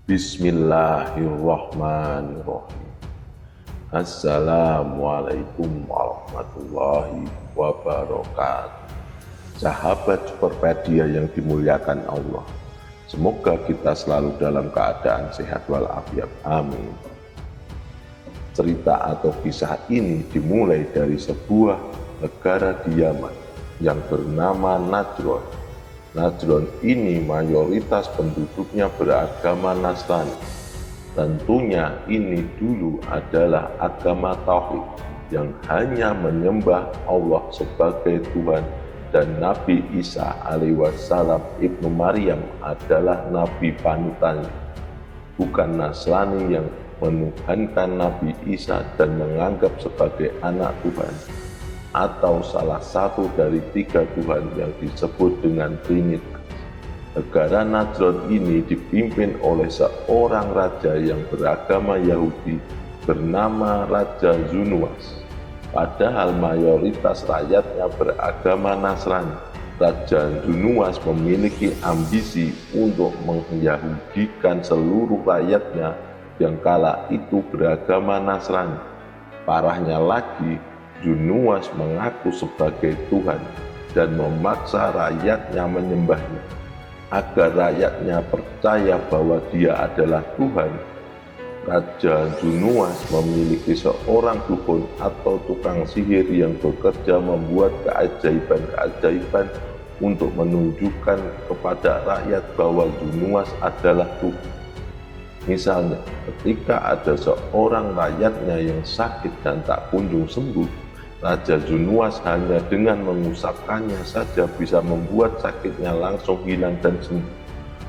Bismillahirrahmanirrahim. Assalamualaikum warahmatullahi wabarakatuh. Sahabat Superpedia yang dimuliakan Allah, semoga kita selalu dalam keadaan sehat walafiat. Amin. Cerita atau kisah ini dimulai dari sebuah negara di Yaman yang bernama Najran. Najran ini mayoritas penduduknya beragama Nasrani. Tentunya ini dulu adalah agama tauhid yang hanya menyembah Allah sebagai Tuhan, dan Nabi Isa alaihissalam ibnu Maryam adalah nabi panutannya. Bukan Nasrani yang menuhankan Nabi Isa dan menganggap sebagai anak Tuhan, atau salah satu dari 3 Tuhan yang disebut dengan Trinitas. Negara Najran ini dipimpin oleh seorang raja yang beragama Yahudi bernama Raja Zunuwas. Padahal mayoritas rakyatnya beragama Nasrani. Raja Zunuwas memiliki ambisi untuk mengyahudikan seluruh rakyatnya yang kala itu beragama Nasrani. Parahnya lagi, Zunuwas mengaku sebagai Tuhan dan memaksa rakyatnya menyembahnya. Agar rakyatnya percaya bahwa dia adalah Tuhan, Raja Zunuwas memiliki seorang dukun atau tukang sihir yang bekerja membuat keajaiban-keajaiban untuk menunjukkan kepada rakyat bahwa Zunuwas adalah Tuhan. Misalnya, ketika ada seorang rakyatnya yang sakit dan tak kunjung sembuh, Raja Zunuwas hanya dengan mengusapkannya saja bisa membuat sakitnya langsung hilang dan sembuh.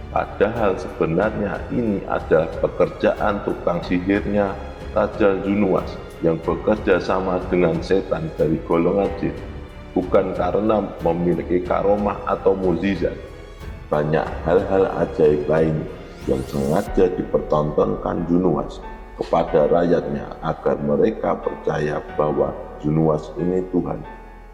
Padahal sebenarnya ini adalah pekerjaan tukang sihirnya Raja Zunuwas yang bekerja sama dengan setan dari golongan jin, bukan karena memiliki karomah atau mukjizat. Banyak hal-hal ajaib lain yang sengaja dipertontonkan Zunuwas kepada rakyatnya agar mereka percaya bahwa Zunuwas ini Tuhan.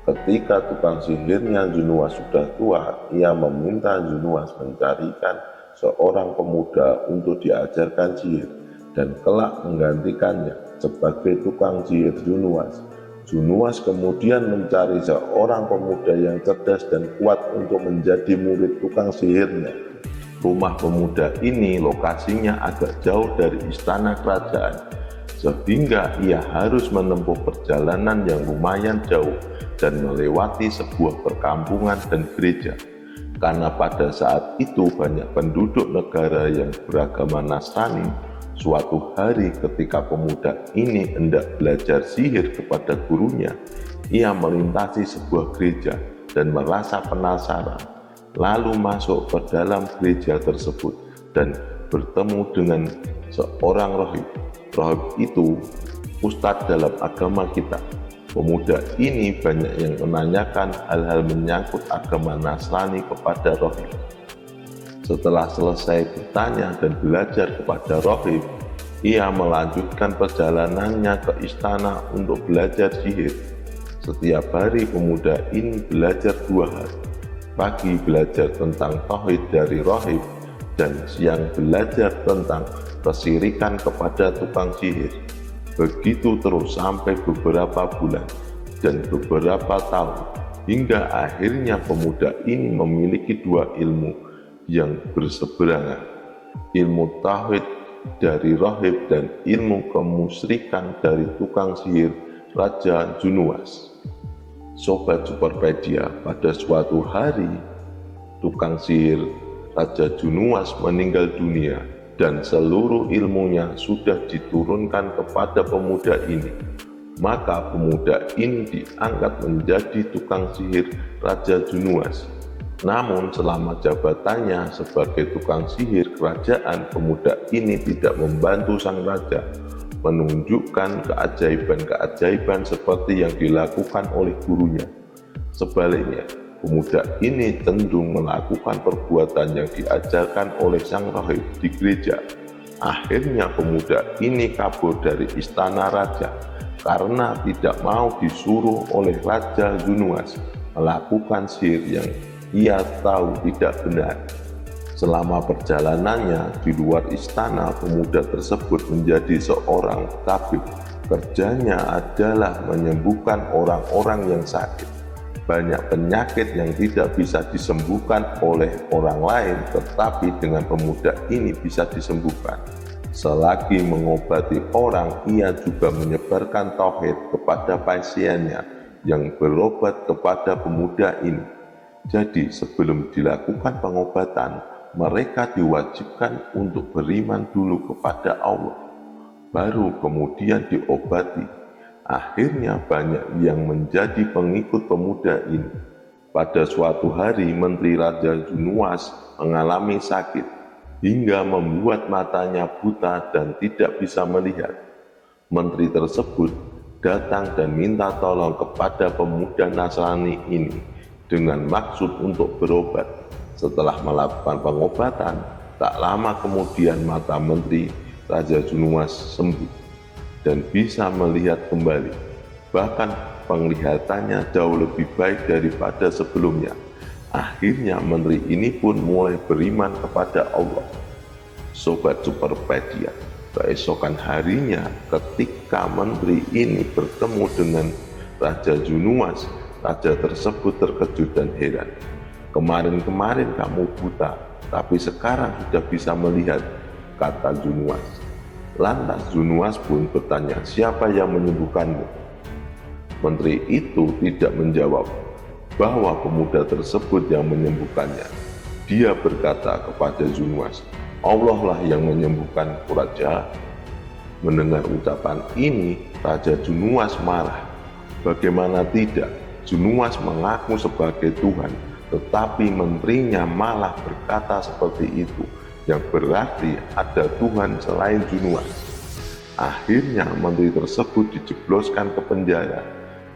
Ketika tukang sihirnya Zunuwas sudah tua, ia meminta Zunuwas mencarikan seorang pemuda untuk diajarkan sihir dan kelak menggantikannya sebagai tukang sihir Zunuwas. Zunuwas kemudian mencari seorang pemuda yang cerdas dan kuat untuk menjadi murid tukang sihirnya. Rumah pemuda ini lokasinya agak jauh dari istana kerajaan, sehingga ia harus menempuh perjalanan yang lumayan jauh dan melewati sebuah perkampungan dan gereja. Karena pada saat itu banyak penduduk negara yang beragama Nasrani, suatu hari ketika pemuda ini hendak belajar sihir kepada gurunya, ia melintasi sebuah gereja dan merasa penasaran, lalu masuk ke dalam gereja tersebut dan bertemu dengan seorang rohib. Rohib itu ustadz dalam agama kita. Pemuda ini banyak yang menanyakan hal-hal menyangkut agama Nasrani kepada rohib. Setelah selesai bertanya dan belajar kepada rohib, ia melanjutkan perjalanannya ke istana untuk belajar sihir. Setiap hari pemuda ini belajar 2 hari. Pagi belajar tentang tauhid dari rohib dan siang belajar tentang kesirikan kepada tukang sihir. Begitu terus sampai beberapa bulan dan beberapa tahun, hingga akhirnya pemuda ini memiliki 2 ilmu yang berseberangan, ilmu tauhid dari rohib dan ilmu kemusyrikan dari tukang sihir Raja Zunuwas. Sobat Superpedia, pada suatu hari tukang sihir Raja Zunuwas meninggal dunia dan seluruh ilmunya sudah diturunkan kepada pemuda ini. Maka pemuda ini diangkat menjadi tukang sihir Raja Zunuwas. Namun selama jabatannya sebagai tukang sihir kerajaan, pemuda ini tidak membantu sang raja menunjukkan keajaiban-keajaiban seperti yang dilakukan oleh gurunya. Sebaliknya, pemuda ini cenderung melakukan perbuatan yang diajarkan oleh sang rohib di gereja. Akhirnya pemuda ini kabur dari istana raja karena tidak mau disuruh oleh Raja Zunuwas melakukan sihir yang ia tahu tidak benar. Selama perjalanannya di luar istana, pemuda tersebut menjadi seorang tabib. Kerjanya adalah menyembuhkan orang-orang yang sakit. Banyak penyakit yang tidak bisa disembuhkan oleh orang lain, tetapi dengan pemuda ini bisa disembuhkan. Selagi mengobati orang, ia juga menyebarkan tauhid kepada pasiennya yang berobat kepada pemuda ini. Jadi sebelum dilakukan pengobatan, mereka diwajibkan untuk beriman dulu kepada Allah, baru kemudian diobati. Akhirnya banyak yang menjadi pengikut pemuda ini. Pada suatu hari Menteri Raja Junuas mengalami sakit, hingga membuat matanya buta dan tidak bisa melihat. Menteri tersebut datang dan minta tolong kepada pemuda Nasrani ini dengan maksud untuk berobat. Setelah melakukan pengobatan, tak lama kemudian mata Menteri Raja Junuas sembuh dan bisa melihat kembali. Bahkan penglihatannya jauh lebih baik daripada sebelumnya. Akhirnya menteri ini pun mulai beriman kepada Allah. Sobat Superpedia, keesokan harinya ketika menteri ini bertemu dengan Raja Junuas, raja tersebut terkejut dan heran. Kemarin-kemarin kamu buta, tapi sekarang sudah bisa melihat, kata Junuas. Lantas Junuas pun bertanya, siapa yang menyembuhkanmu? Menteri itu tidak menjawab bahwa pemuda tersebut yang menyembuhkannya. Dia berkata kepada Junuas, Allah lah yang menyembuhkan Raja. Mendengar ucapan ini, Raja Junuas marah. Bagaimana tidak, Junuas mengaku sebagai Tuhan, tetapi menterinya malah berkata seperti itu, yang berarti ada Tuhan selain Junuas. Akhirnya menteri tersebut dijebloskan ke penjara.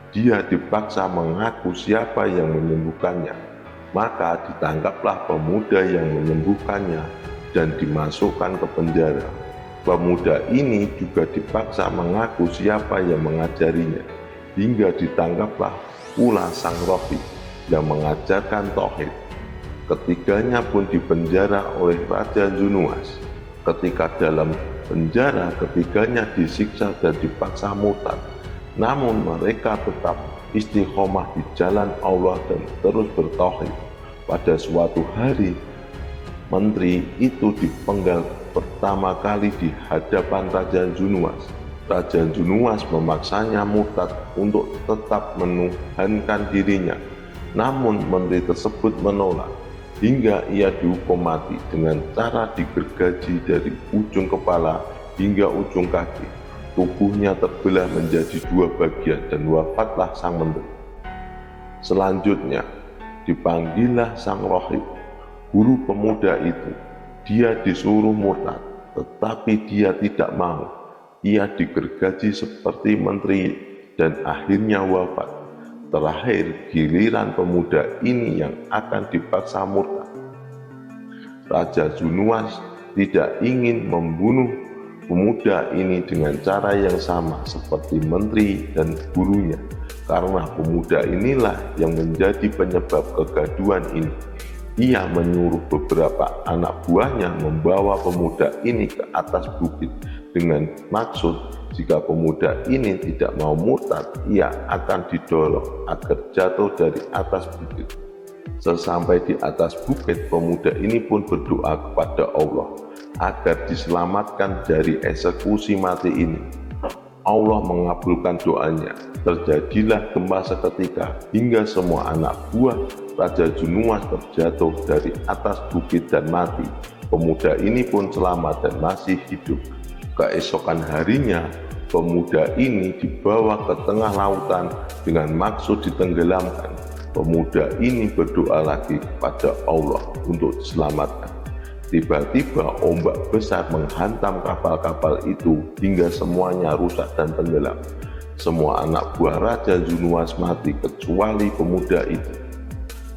Dia dipaksa mengaku siapa yang menyembuhkannya. Maka ditangkaplah pemuda yang menyembuhkannya dan dimasukkan ke penjara. Pemuda ini juga dipaksa mengaku siapa yang mengajarinya, hingga ditangkaplah pula sang rohi yang mengajarkan tauhid. Ketiganya pun dipenjara oleh Raja Junuas. Ketika dalam penjara, ketiganya disiksa dan dipaksa murtad. Namun mereka tetap istiqomah di jalan Allah dan terus bertauhid. Pada suatu hari, menteri itu dipenggal pertama kali di hadapan Raja Junuas. Raja Junuas memaksanya murtad untuk tetap menuhankan dirinya. Namun menteri tersebut menolak, hingga ia dihukum mati dengan cara digergaji dari ujung kepala hingga ujung kaki. Tubuhnya terbelah menjadi dua bagian dan wafatlah sang menteri. Selanjutnya dipanggillah sang rohib, guru pemuda itu. Dia disuruh murtad, tetapi dia tidak mau. Ia digergaji seperti menteri dan akhirnya wafat. Terakhir giliran pemuda ini yang akan dipaksa murtad. Raja Junuas tidak ingin membunuh pemuda ini dengan cara yang sama seperti menteri dan gurunya, karena pemuda inilah yang menjadi penyebab kegaduhan ini. Ia menyuruh beberapa anak buahnya membawa pemuda ini ke atas bukit dengan maksud jika pemuda ini tidak mau murtad, ia akan didorong agar jatuh dari atas bukit. Sesampai di atas bukit, pemuda ini pun berdoa kepada Allah agar diselamatkan dari eksekusi mati ini. Allah mengabulkan doanya. Terjadilah gempa seketika hingga semua anak buah Raja Junuas terjatuh dari atas bukit dan mati. Pemuda ini pun selamat dan masih hidup. Keesokan harinya, pemuda ini dibawa ke tengah lautan dengan maksud ditenggelamkan. Pemuda ini berdoa lagi kepada Allah untuk diselamatkan. Tiba-tiba ombak besar menghantam kapal-kapal itu hingga semuanya rusak dan tenggelam. Semua anak buah Raja Junuas mati kecuali pemuda itu.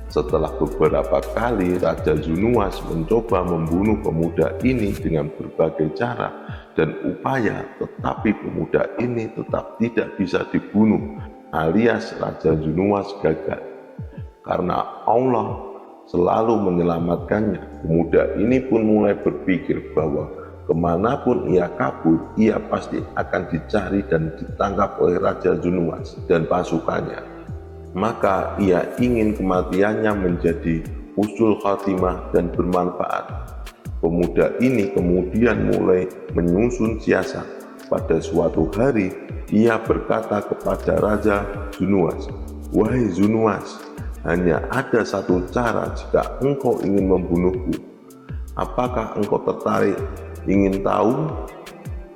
Setelah beberapa kali Raja Junuas mencoba membunuh pemuda ini dengan berbagai cara dan upaya, tetapi pemuda ini tetap tidak bisa dibunuh, alias Raja Junuas gagal. Karena Allah selalu menyelamatkannya. Pemuda ini pun mulai berpikir bahwa kemanapun ia kabur, ia pasti akan dicari dan ditangkap oleh Raja Zunuwas dan pasukannya. Maka ia ingin kematiannya menjadi husnul khatimah dan bermanfaat. Pemuda ini kemudian mulai menyusun siasat. Pada suatu hari, ia berkata kepada Raja Zunuwas, "Wahai Zunuwas, hanya ada satu cara jika engkau ingin membunuhku. Apakah engkau tertarik ingin tahu?"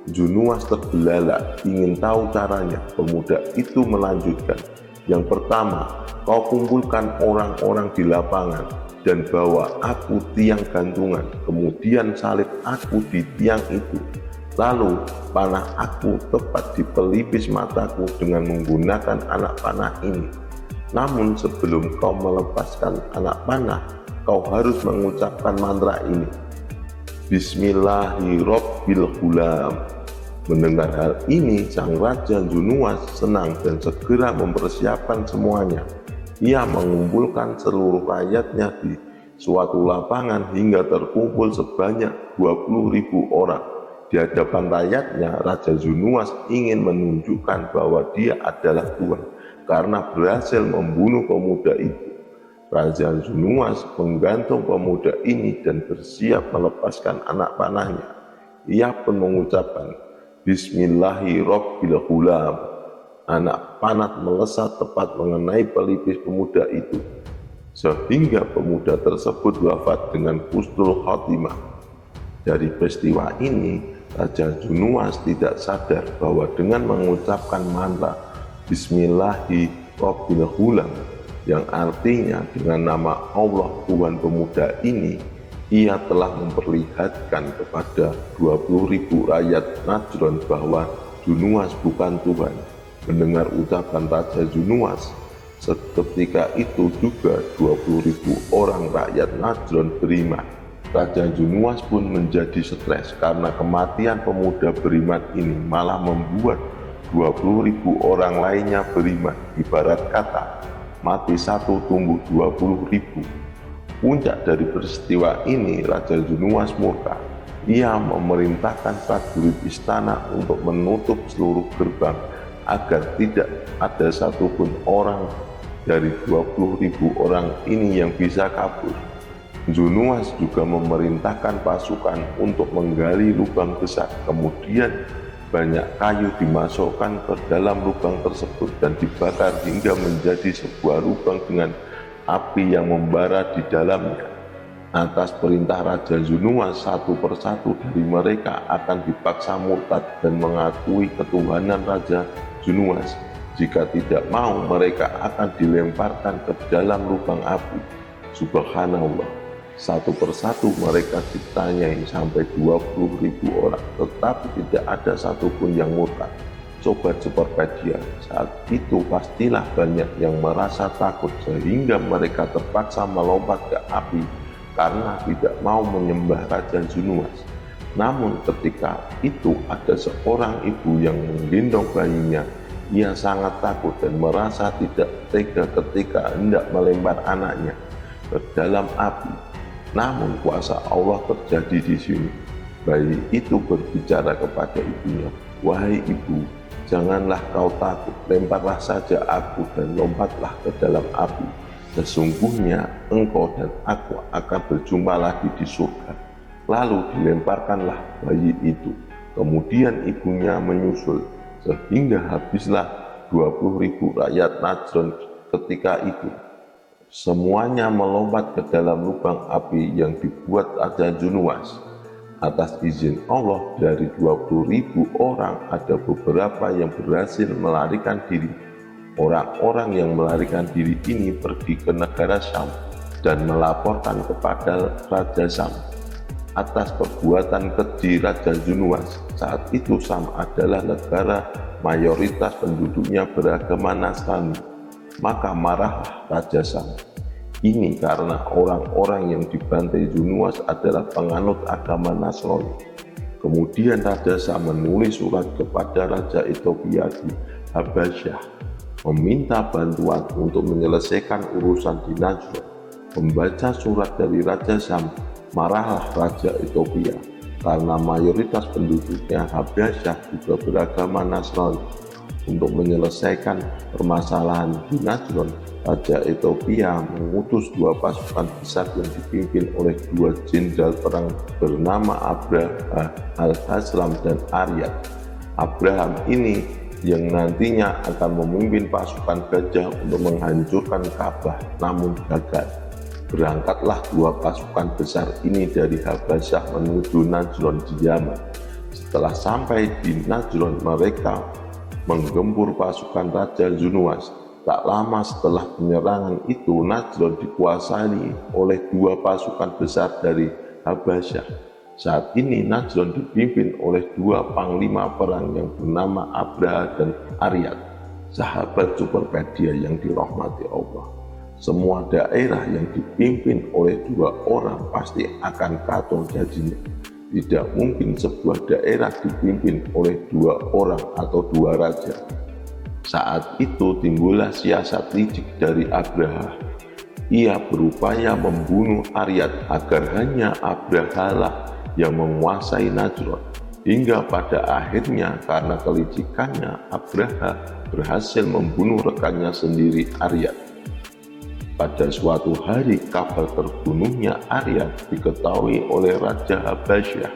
Zunuwas terbelalak ingin tahu caranya. Pemuda itu melanjutkan, "Yang pertama, kau kumpulkan orang-orang di lapangan dan bawa aku tiang gantungan, kemudian salib aku di tiang itu. Lalu panah aku tepat di pelipis mataku dengan menggunakan anak panah ini. Namun sebelum kau melepaskan anak panah, kau harus mengucapkan mantra ini, Bismillahirrabbilghulam." Mendengar hal ini, sang Raja Zunuwas senang dan segera mempersiapkan semuanya. Ia mengumpulkan seluruh rakyatnya di suatu lapangan hingga terkumpul sebanyak 20.000 orang. Di hadapan rakyatnya, Raja Zunuwas ingin menunjukkan bahwa dia adalah Tuhan karena berhasil membunuh pemuda itu. Raja Zunuwas menggantung pemuda ini dan bersiap melepaskan anak panahnya. Ia pun mengucapkan, Bismillahirrabbilghulam. Anak panah melesat tepat mengenai pelipis pemuda itu, sehingga pemuda tersebut wafat dengan husnul khatimah. Dari peristiwa ini, Raja Zunuwas tidak sadar bahwa dengan mengucapkan mantra Bismillahirrabbilghulam, yang artinya dengan nama Allah Tuhan pemuda ini, ia telah memperlihatkan kepada 20.000 rakyat Najran bahwa Zunuwas bukan Tuhan. Mendengar ucapan Raja Zunuwas, seketika itu juga 20.000 orang rakyat Najran beriman. Raja Zunuwas pun menjadi stres karena kematian pemuda beriman ini malah membuat 20.000 orang lainnya beriman. Ibarat kata, mati satu tumbuh 20.000. Puncak dari peristiwa ini, Raja Zunuwas murka. Ia memerintahkan prajurit istana untuk menutup seluruh gerbang agar tidak ada satupun orang dari 20.000 orang ini yang bisa kabur. Zunuwas juga memerintahkan pasukan untuk menggali lubang besar. Kemudian banyak kayu dimasukkan ke dalam lubang tersebut dan dibakar hingga menjadi sebuah lubang dengan api yang membara di dalamnya. Atas perintah Raja Zunuwas, satu persatu dari mereka akan dipaksa murtad dan mengakui ketuhanan Raja Zunuwas. Jika tidak mau, mereka akan dilemparkan ke dalam lubang api. Subhanallah, satu persatu mereka ditanyai sampai 20.000 orang, tetapi tidak ada satupun yang murtad. Sobat Superpedia, saat itu pastilah banyak yang merasa takut sehingga mereka terpaksa melompat ke api karena tidak mau menyembah Raja Zunuwas. Namun ketika itu ada seorang ibu yang menggendong bayinya. Ia sangat takut dan merasa tidak tega ketika hendak melempar anaknya ke dalam api. Namun kuasa Allah terjadi di sini. Bayi itu berbicara kepada ibunya, "Wahai ibu, janganlah kau takut, lemparlah saja aku dan lompatlah ke dalam api. Sesungguhnya engkau dan aku akan berjumpa lagi di surga." Lalu dilemparkanlah bayi itu. Kemudian ibunya menyusul, sehingga habislah 20.000 rakyat Najran ketika itu. Semuanya melompat ke dalam lubang api yang dibuat Raja Zunuwas. Atas izin Allah, dari 20.000 orang ada beberapa yang berhasil melarikan diri. Orang-orang yang melarikan diri ini pergi ke negara Syam dan melaporkan kepada Raja Syam atas perbuatan keji Raja Zunuwas. Saat itu Syam adalah negara mayoritas penduduknya beragama Nasrani. Maka marahlah Raja Syam ini karena orang-orang yang dibantai Zunuwas adalah penganut agama Nasrani. Kemudian Raja Syam menulis surat kepada Raja Ethiopia di Habasyah, meminta bantuan untuk menyelesaikan urusan di Najran. membaca surat dari Raja Sam, marahlah Raja Ethiopia karena mayoritas penduduknya Habasyah juga beragama Nasrani. Untuk menyelesaikan permasalahan di Najron, Raja Ethiopia mengutus 2 pasukan besar yang dipimpin oleh 2 jenderal perang bernama Abraham al-Haslam dan Aryad. Abraham ini yang nantinya akan memimpin pasukan gajah untuk menghancurkan Ka'bah, namun gagal. Berangkatlah 2 pasukan besar ini dari Habasyah menuju Najron di Yaman. Setelah sampai di Najron, mereka menggempur pasukan Raja Zunuwas. Tak lama setelah penyerangan itu, Najron dikuasai oleh 2 pasukan besar dari Habasyah. Saat ini Najron dipimpin oleh 2 panglima perang yang bernama Abraha dan Aryad. Sahabat Superpedia yang dirahmati Allah, semua daerah yang dipimpin oleh 2 orang pasti akan kacau jadinya. Tidak mungkin sebuah daerah dipimpin oleh 2 orang atau 2 raja. Saat itu timbullah siasat licik dari Abraha. Ia berupaya membunuh Aryad agar hanya Abraha lah yang menguasai Najron. Hingga pada akhirnya karena kelicikannya, Abraha berhasil membunuh rekannya sendiri, Aryad. Pada suatu hari, kabar terbunuhnya Aryad diketahui oleh Raja Habasyah,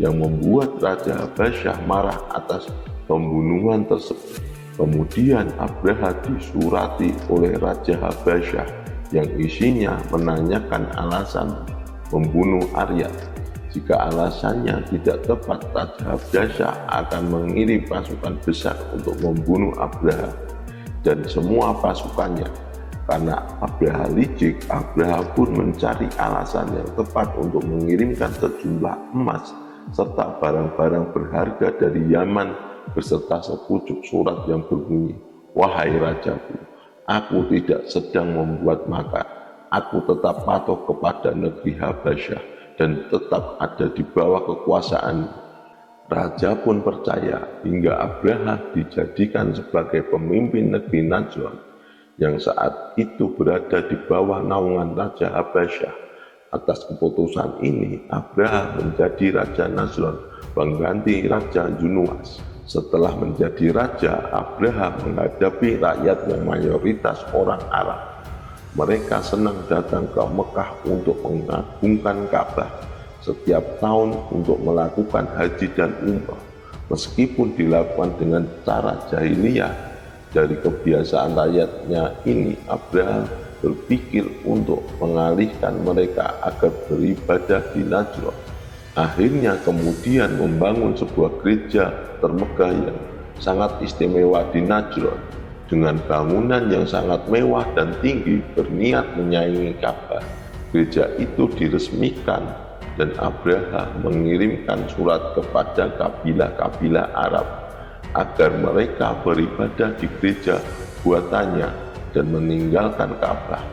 yang membuat Raja Habasyah marah atas pembunuhan tersebut. Kemudian Abraha disurati oleh Raja Habasyah yang isinya menanyakan alasan membunuh Aryad. Jika alasannya tidak tepat, Raja Habasyah akan mengirim pasukan besar untuk membunuh Abraha dan semua pasukannya. Karena Abraha licik, Abraha pun mencari alasan yang tepat untuk mengirimkan sejumlah emas serta barang-barang berharga dari Yaman beserta sepucuk surat yang berbunyi, "Wahai Rajaku, aku tidak sedang membuat makar. Aku tetap patuh kepada negeri Habasyah dan tetap ada di bawah kekuasaan." Raja pun percaya hingga Abraha dijadikan sebagai pemimpin negeri Najron yang saat itu berada di bawah naungan Raja Habasyah. Atas keputusan ini, Abraha menjadi Raja Najron, pengganti Raja Zunuwas. Setelah menjadi raja, Abraha menghadapi rakyat yang mayoritas orang Arab. Mereka senang datang ke Mekah untuk mengagungkan Ka'bah setiap tahun untuk melakukan haji dan umrah. Meskipun dilakukan dengan cara jahiliyah, dari kebiasaan rakyatnya ini, Abraha berpikir untuk mengalihkan mereka agar beribadah di Najron. Akhirnya kemudian membangun sebuah gereja termegah yang sangat istimewa di Najron. Dengan bangunan yang sangat mewah dan tinggi, berniat menyaingi Ka'bah. Gereja itu diresmikan dan Abraha mengirimkan surat kepada kabilah-kabilah Arab agar mereka beribadah di gereja buatannya dan meninggalkan Ka'bah.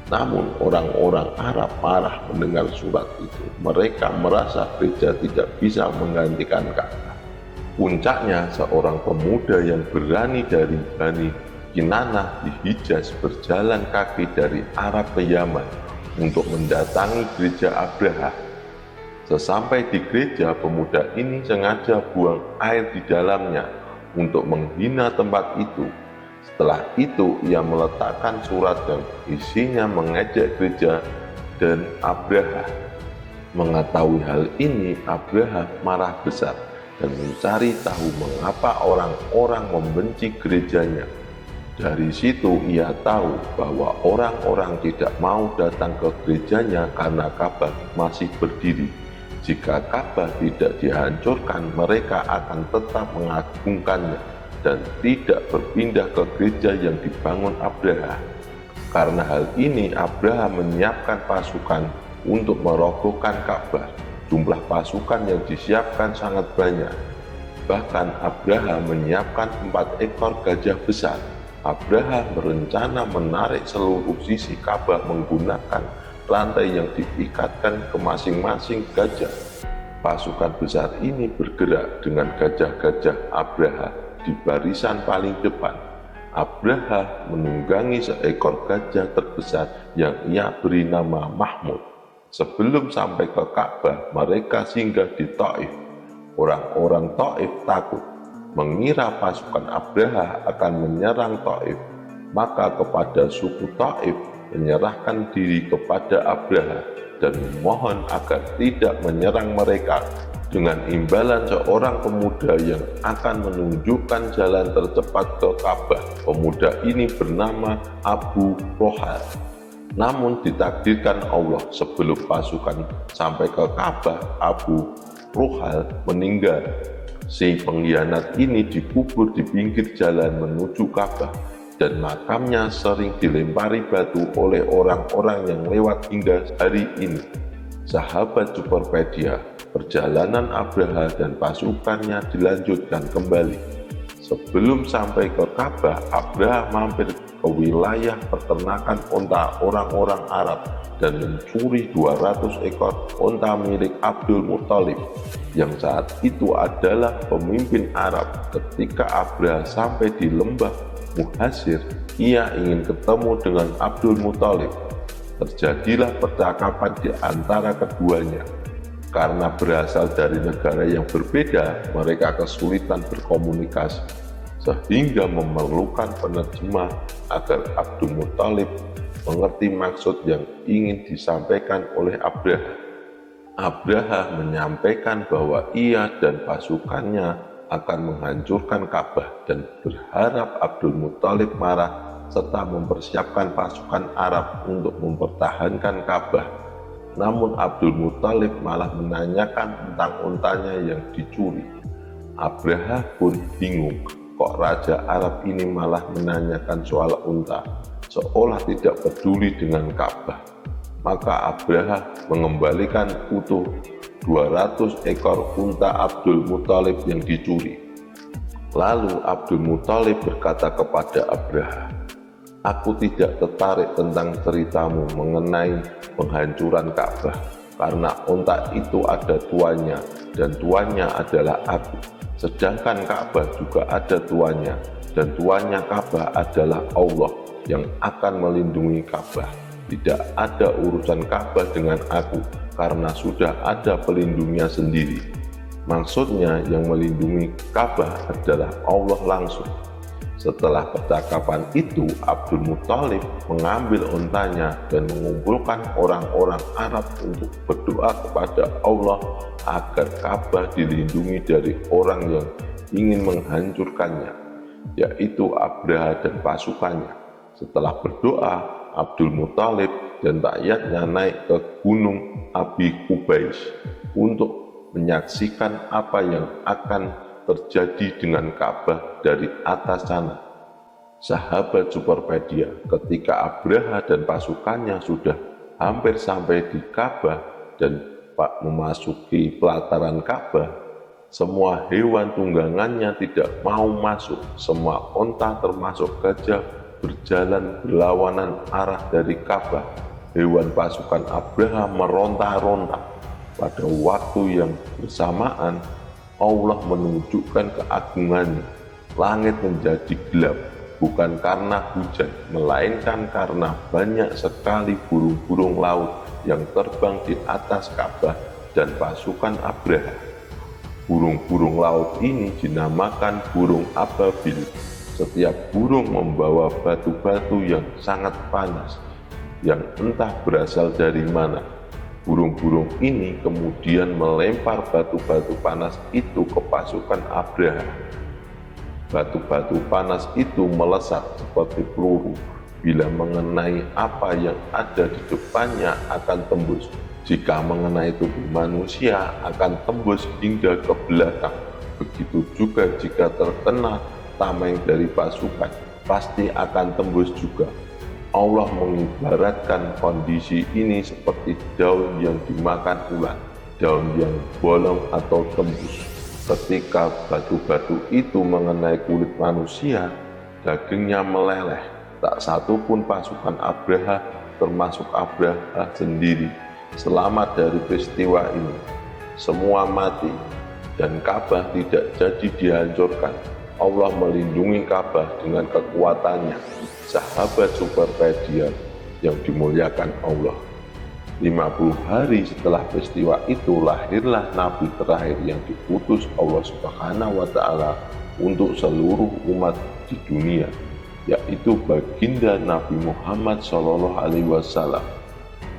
Namun orang-orang Arab marah mendengar surat itu. Mereka merasa gereja tidak bisa menggantikan Ka'bah. Puncaknya, seorang pemuda yang berani dari Bani Kinanah di Hijaz berjalan kaki dari Arab ke Yaman untuk mendatangi gereja Abraha. Sesampai di gereja, pemuda ini sengaja buang air di dalamnya untuk menghina tempat itu. Setelah itu, ia meletakkan surat yang isinya mengejek gereja dan Abraha. Mengetahui hal ini, Abraha marah besar dan mencari tahu mengapa orang-orang membenci gerejanya. Dari situ ia tahu bahwa orang-orang tidak mau datang ke gerejanya karena Ka'bah masih berdiri. Jika Ka'bah tidak dihancurkan, mereka akan tetap mengagungkannya dan tidak berpindah ke gereja yang dibangun Abraha. Karena hal ini, Abraha menyiapkan pasukan untuk merobohkan Ka'bah. Jumlah pasukan yang disiapkan sangat banyak. Bahkan Abraha menyiapkan 4 ekor gajah besar. Abraha berencana menarik seluruh sisi Ka'bah menggunakan rantai yang diikatkan ke masing-masing gajah. Pasukan besar ini bergerak dengan gajah-gajah Abraha di barisan paling depan. Abraha menunggangi seekor gajah terbesar yang ia beri nama Mahmud. Sebelum sampai ke Ka'bah, mereka singgah di Taif. Orang-orang Taif takut, mengira pasukan Abraha akan menyerang Taif. Maka kepada suku Taif menyerahkan diri kepada Abraha dan memohon agar tidak menyerang mereka dengan imbalan seorang pemuda yang akan menunjukkan jalan tercepat ke Ka'bah. Pemuda ini bernama Abu Rohal. Namun ditakdirkan Allah, sebelum pasukan sampai ke Ka'bah, Abu Rohal meninggal. Si pengkhianat ini dikubur di pinggir jalan menuju Ka'bah, dan makamnya sering dilempari batu oleh orang-orang yang lewat hingga hari ini. Sahabat Superpedia, perjalanan Abraha dan pasukannya dilanjutkan kembali. Sebelum sampai ke Ka'bah, Abraha mampir ke wilayah peternakan onta orang-orang Arab dan mencuri 200 ekor onta milik Abdul Muthalib yang saat itu adalah pemimpin Arab. Ketika Abraha sampai di lembah Muhasir, ia ingin ketemu dengan Abdul Muthalib. Terjadilah percakapan di antara keduanya. Karena berasal dari negara yang berbeda, mereka kesulitan berkomunikasi, sehingga memerlukan penerjemah agar Abdul Muthalib mengerti maksud yang ingin disampaikan oleh Abraha. Abraha menyampaikan bahwa ia dan pasukannya akan menghancurkan Ka'bah dan berharap Abdul Muthalib marah serta mempersiapkan pasukan Arab untuk mempertahankan Ka'bah. Namun Abdul Muthalib malah menanyakan tentang untanya yang dicuri. Abraha pun bingung, kok Raja Arab ini malah menanyakan soal unta, seolah tidak peduli dengan Ka'bah. Maka Abraha mengembalikan utuh 200 ekor unta Abdul Muthalib yang dicuri. Lalu Abdul Muthalib berkata kepada Abraha, "Aku tidak tertarik tentang ceritamu mengenai penghancuran Ka'bah, karena unta itu ada tuannya, dan tuannya adalah aku. Sedangkan Ka'bah juga ada tuannya, dan tuannya Ka'bah adalah Allah yang akan melindungi Ka'bah. Tidak ada urusan Ka'bah dengan aku, karena sudah ada pelindungnya sendiri." Maksudnya yang melindungi Ka'bah adalah Allah langsung. Setelah percakapan itu, Abdul Muthalib mengambil untanya dan mengumpulkan orang-orang Arab untuk berdoa kepada Allah agar Ka'bah dilindungi dari orang yang ingin menghancurkannya, yaitu Abraha dan pasukannya. Setelah berdoa, Abdul Muthalib dan rakyatnya naik ke gunung Abi Qubais untuk menyaksikan apa yang akan terjadi dengan Ka'bah dari atas sana. Sahabat Superpedia, ketika Abraha dan pasukannya sudah hampir sampai di Ka'bah dan memasuki pelataran Ka'bah, semua hewan tunggangannya tidak mau masuk. Semua onta termasuk gajah berjalan berlawanan arah dari Ka'bah. Hewan pasukan Abraha meronta-ronta. Pada waktu yang bersamaan, Allah menunjukkan keagungannya. Langit menjadi gelap, bukan karena hujan, melainkan karena banyak sekali burung-burung laut yang terbang di atas Ka'bah dan pasukan Abraha. Burung-burung laut ini dinamakan burung ababil. Setiap burung membawa batu-batu yang sangat panas, yang entah berasal dari mana. Burung-burung ini kemudian melempar batu-batu panas itu ke pasukan Abraha. Batu-batu panas itu melesat seperti peluru. Bila mengenai apa yang ada di depannya akan tembus. Jika mengenai tubuh manusia akan tembus hingga ke belakang. Begitu juga jika terkena tameng dari pasukan, pasti akan tembus juga. Allah mengibaratkan kondisi ini seperti daun yang dimakan ulat, daun yang bolong atau tembus. Ketika batu-batu itu mengenai kulit manusia, dagingnya meleleh. Tak satu pun pasukan Abraha, termasuk Abraha sendiri, selamat dari peristiwa ini. Semua mati, dan Ka'bah tidak jadi dihancurkan. Allah melindungi Ka'bah dengan kekuatannya. Sahabat superpedia yang dimuliakan Allah. 50 hari setelah peristiwa itu lahirlah Nabi terakhir yang diputus Allah Subhanahu wa Ta'ala untuk seluruh umat di dunia, yaitu baginda Nabi Muhammad SAW.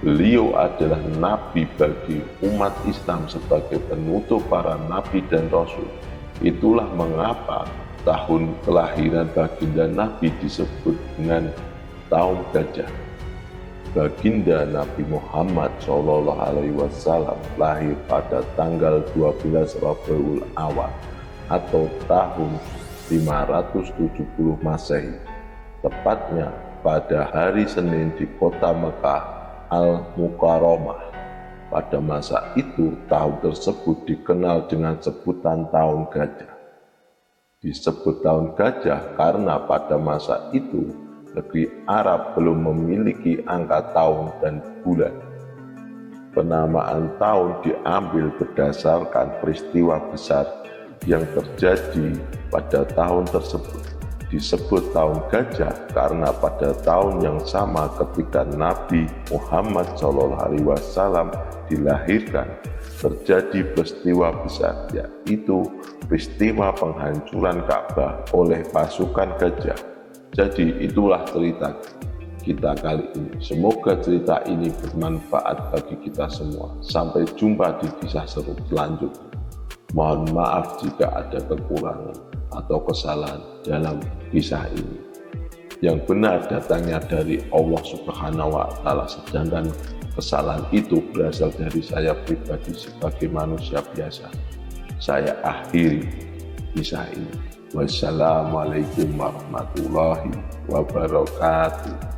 Beliau adalah Nabi bagi umat Islam sebagai penutup para Nabi dan Rasul. Itulah mengapa tahun kelahiran baginda Nabi disebut dengan tahun gajah. Baginda Nabi Muhammad SAW lahir pada tanggal 12 Rabiul Awal atau tahun 570 Masehi, tepatnya pada hari Senin di kota Mekah Al-Mukarramah. Pada masa itu tahun tersebut dikenal dengan sebutan tahun gajah. Disebut tahun gajah karena pada masa itu negeri Arab belum memiliki angka tahun dan bulan. Penamaan tahun diambil berdasarkan peristiwa besar yang terjadi pada tahun tersebut. Disebut tahun gajah karena pada tahun yang sama ketika Nabi Muhammad SAW dilahirkan, terjadi peristiwa besar, yaitu peristiwa penghancuran Ka'bah oleh pasukan gajah. Jadi itulah cerita kita kali ini. Semoga cerita ini bermanfaat bagi kita semua. Sampai jumpa di kisah seru selanjutnya. Mohon maaf jika ada kekurangan atau kesalahan dalam kisah ini. Yang benar datangnya dari Allah Subhanahu wa Ta'ala, sedangkan kesalahan itu berasal dari saya pribadi sebagai manusia biasa. Saya akhiri kisah ini. Wassalamualaikum warahmatullahi wabarakatuh.